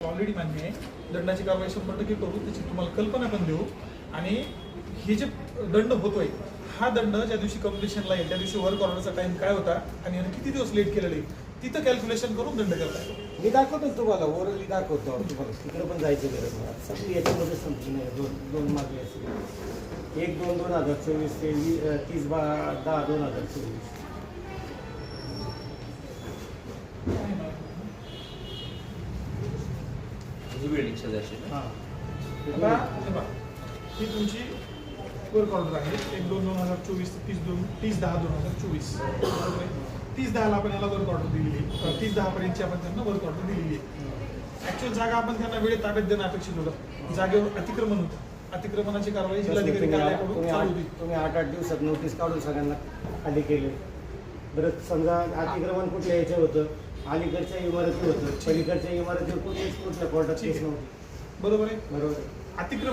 Already मान्य आहे, दंडाची कारवाई 100% करू, त्याची तुम्हाला कल्पना पण देऊ. आणि हे जे दंड होतोय हा दंड ज्या दिवशी कम्प्लिशनला येईल त्या दिवशी वर्क ऑर्डरचा टाइम काय होता आणि याने किती दिवस लेट केलेलं आहे तिथं कॅल्क्युलेशन करून दंड करता येतो. मी दाखवतो तुम्हाला, ओरली दाखवतो तुम्हाला, तिकडे पण जायची गरज नाही. सगळी याच्यामध्ये संपली नाही. दोन मागले असेल 1-2-2024 ते 30-10-2024. आता ही तुमची वर्क ऑर्डर आहे 1-2-2024 ते 30-10-2024. 30-10 आपण याला वर्क ऑर्डर दिलेली आहे. 30-10 पर्यंतची आपण त्यांना वर्क ऑर्डर दिलेली आहे. ऍक्च्युअल जागा आपण त्यांना वेळेत ताब्यात देणं अपेक्षित होतं. जागेवर अतिक्रमण होतं. अतिक्रमणाची कारवाई जिल्हाधिकारी कार्यालयाकडून चालू होती. तुम्ही 8-8 दिवसात नोटीस काढून सगळ्यांना खाली केले. बरं, समजा अतिक्रमण कुठल्या याचं होतं, अलीकडच्या इमारती होतं, पलीकडच्या इमारतीवर कुठल्या कोर्टात केस नव्हती. बरोबर आहे. बरोबर आहे. अतिक्रमण